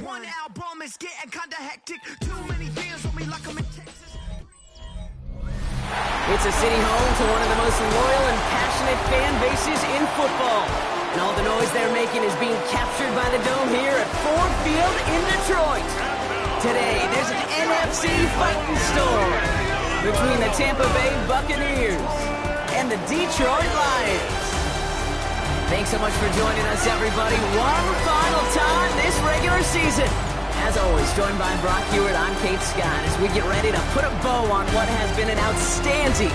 one album is getting kinda hectic. Too many fans on me like I'm in Texas. It's a city home to one of the most loyal and passionate fan bases in football. And all the noise they're making is being captured by the dome here at Ford Field in Detroit. Today, there's an NFC fighting storm between the Tampa Bay Buccaneers and the Detroit Lions. Thanks so much for joining us, everybody. One final time this regular season. As always, joined by Brock Hewitt, I'm Kate Scott as we get ready to put a bow on what has been an outstanding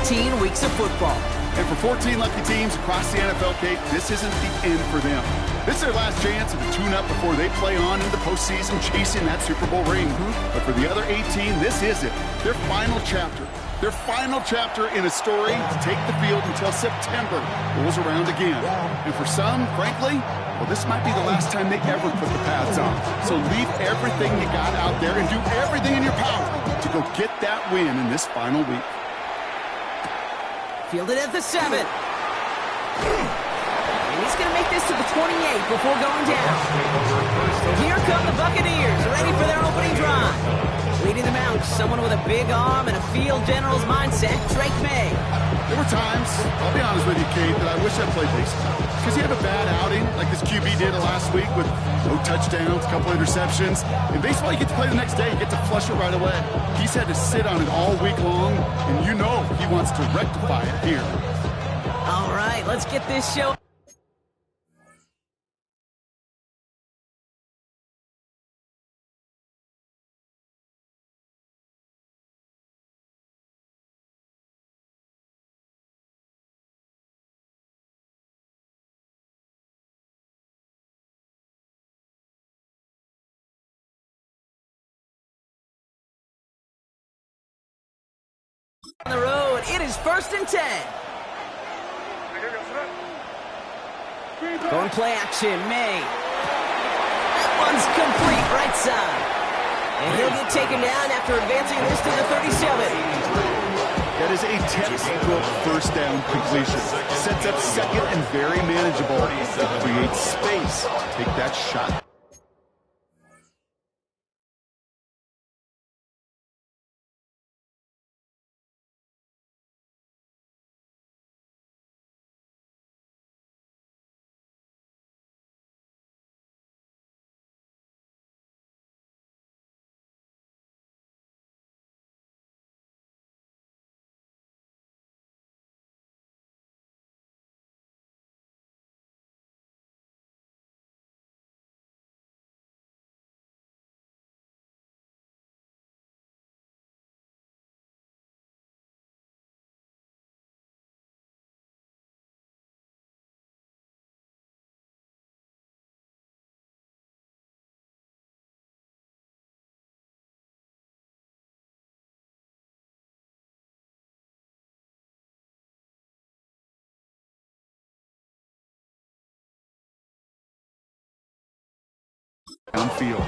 18 weeks of football. And for 14 lucky teams across the NFL, Kate, this isn't the end for them. This is their last chance to tune-up before they play on in the postseason chasing that Super Bowl ring. But for the other 18, this is it. Their final chapter. Their final chapter in a story to take the field until September rolls around again. And for some, frankly, well, this might be the last time they ever put the pads on. So leave everything you got out there and do everything in your power to go get that win in this final week. Fielded at the 7. And he's going to make this to the 28 before going down. So here come the Buccaneers, ready for their opening drive. Leading them out, someone with a big arm and a field general's mindset, Drake May. There were times, I'll be honest with you, Kate, that I wish I played baseball. Because you have a bad outing, like this QB did last week with no touchdowns, a couple interceptions. In baseball, you get to play the next day. You get to flush it right away. He's had to sit on it all week long, and you know he wants to rectify it here. All right, let's get this show. On the road, it is 1st and 10. Going play action, May. That one's complete, right side. And he'll get taken down after advancing this to the 37. That is a textbook first down completion. Sets up second and very manageable. Creates space to take that shot. Downfield.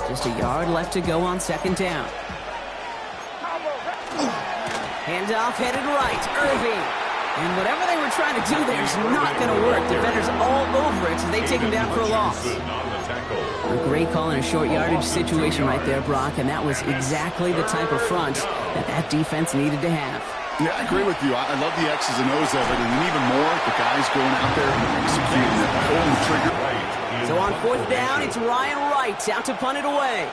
Just a yard left to go on 2nd down. Handoff headed right, Irving. And whatever they were trying to do there is not going to work. Defenders all over it, so they take him down for a loss. A great call in a short yardage situation right there, Brock, and that was exactly the type of front that defense needed to have. Yeah, I agree with you. I love the X's and O's of it, and even more, the guys going out there and executing it, pulling the trigger. So on 4th down, it's Ryan Wright out to punt it away.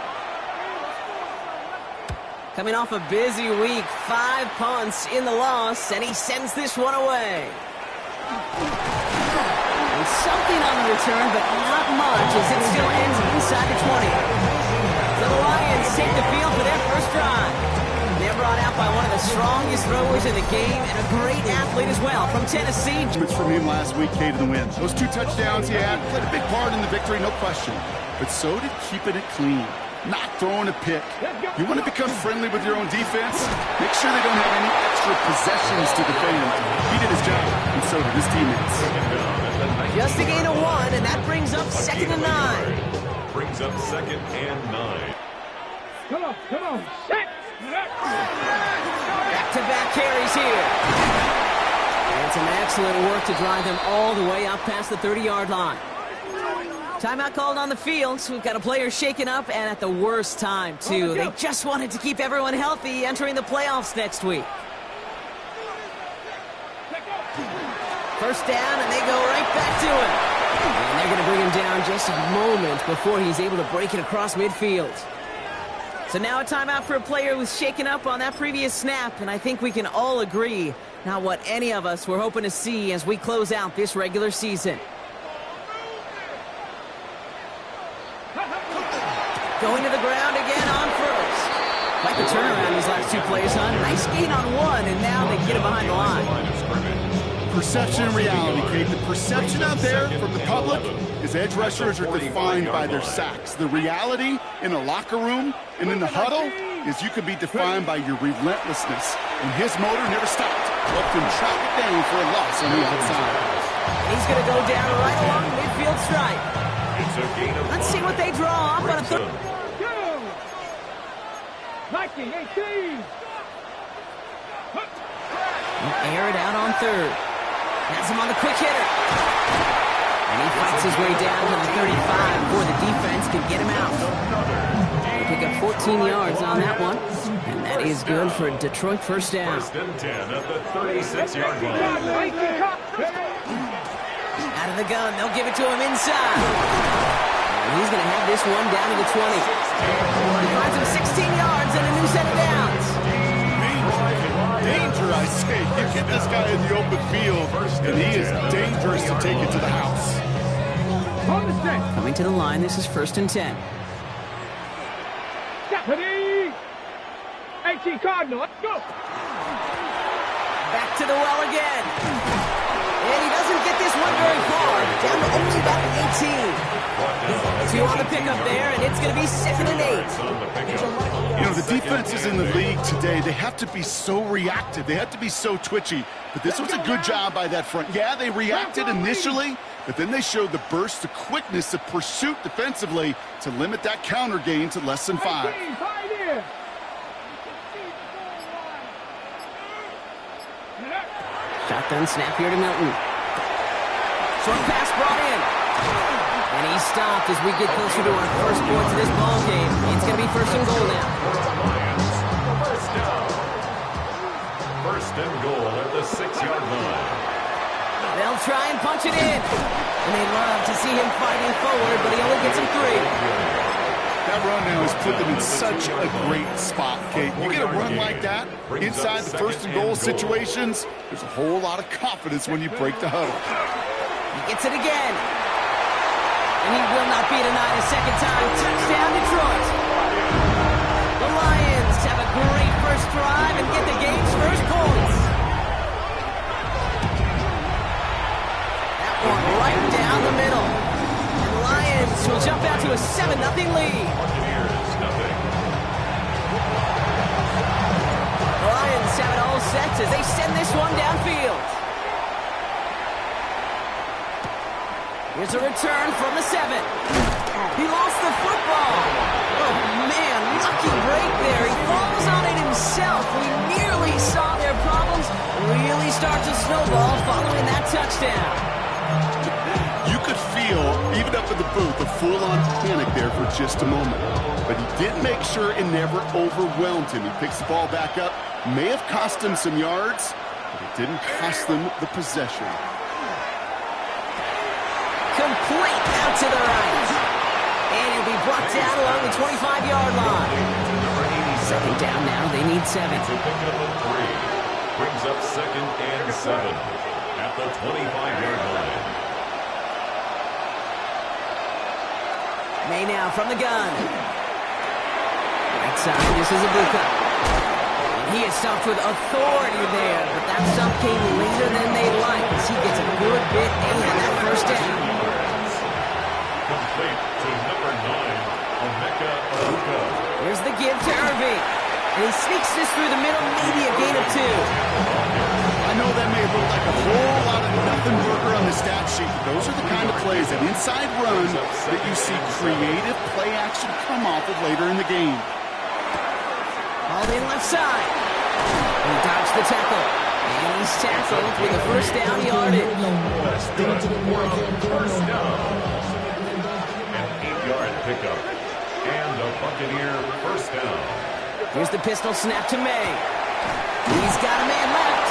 Coming off a busy week, 5 punts in the loss, and he sends this one away. And something on the return, but not much, as it still ends inside the 20. So the Lions take the field for their first drive. They're brought out by one of the strongest throwers in the game and a great athlete as well from Tennessee. It's from him last week, Kate, in the win. Those 2 touchdowns he had played a big part in the victory, no question. But so did keeping it clean, not throwing a pick. You want to become friendly with your own defense? Make sure they don't have any extra possessions to defend. He did his job, and so did his teammates. Just a gain of 1, and that brings up 2nd and 9. Brings up 2nd and 9. Come on, set! Back-to-back carries here. And Some excellent work to drive them all the way up past the 30-yard line. Timeout called on the field, so we've got a player shaken up and at the worst time, too. They just wanted to keep everyone healthy entering the playoffs next week. First down, and they go right back to him. And they're going to bring him down just a moment before he's able to break it across midfield. So now a timeout for a player who was shaken up on that previous snap, and I think we can all agree not what any of us were hoping to see as we close out this regular season. Going to the ground again on first. Quite the turnaround these last two plays, huh? Nice gain on one, and now they get him behind the line. Perception and reality, Kate. The perception out there from the public is edge rushers are defined by their sacks. The reality in a locker room and in the huddle is you can be defined by your relentlessness. And his motor never stopped. Helped him track it down for a loss on the outside. And he's going to go down right along the midfield stripe. Let's see what they draw up on a third. wk18. Air it out on third. Has him on the quick hitter. And he fights his way down to the 35 before the defense can get him out. They pick up 14 yards on that one. And that is good for a Detroit first down. First and 10 at the 36-yard line. Out of the gun, they'll give it to him inside. And he's going to have this one down to the 20. He finds him 16 yards and a new set of downs. Danger, I say. You get this guy in the open field, and he is dangerous to take it to the house. Coming to the line, this is first and 10. Deputy! 18 Cardinal, let's go! Back to the well again. And he doesn't get this one very far. Down to only about the 18. 2 on the pickup there, and it's going to be 2nd and 8. You know, the defenses in the league today, they have to be so reactive. They have to be so twitchy. But this was a good job by that front. Yeah, they reacted initially, but then they showed the burst, the quickness of pursuit defensively to limit that counter gain to less than 5. Shotgun snap here to Milton. Short pass brought in. And he stopped as we get closer to our first points of this ball game. It's going to be first and goal now. First down. First and goal at the 6-yard line. They'll try and punch it in. And they love to see him fighting forward, but he only gets him 3. That run now has put them in such a great spot, Kate. You get a run like that inside the first and goal situations, there's a whole lot of confidence when you break the huddle. He gets it again. And he will not be denied a second time. Touchdown, Detroit. The Lions have a great first drive and get the game's first points. That one right down the middle. And the Lions will jump out to a 7-0 lead. The Lions have it all set as they send this one downfield. Here's a return from the 7. He lost the football. Oh, man, lucky break there. He falls on it himself. We nearly saw their problems really start to snowball following that touchdown. You could feel, even up in the booth, a full-on panic there for just a moment. But he did make sure it never overwhelmed him. He picks the ball back up. May have cost him some yards, but it didn't cost them the possession. Complete out to the right. And he'll be brought down along the 25-yard line. Second down now, they need 7. Brings up 2nd and 7 at the 25-yard line. May now from the gun. Right side, this is Ibuka. He is stopped with authority there, but that stop came later than they liked as he gets a good bit in that first down. Complete to number 9, Emeka Ibuka. Here's the give to Irving. And he sneaks this through the middle, maybe a gain of 2. I know that may look like a whole lot of nothing burger on the stat sheet, but those are the kind of plays, that inside run, that you see creative play action come off of later in the game. All in left side. He dodged the tackle. And he's tackled with a first down yardage. That's good for a first down. An 8-yard pickup. And a Buccaneer first down. Here's the pistol snap to May. He's got a man left.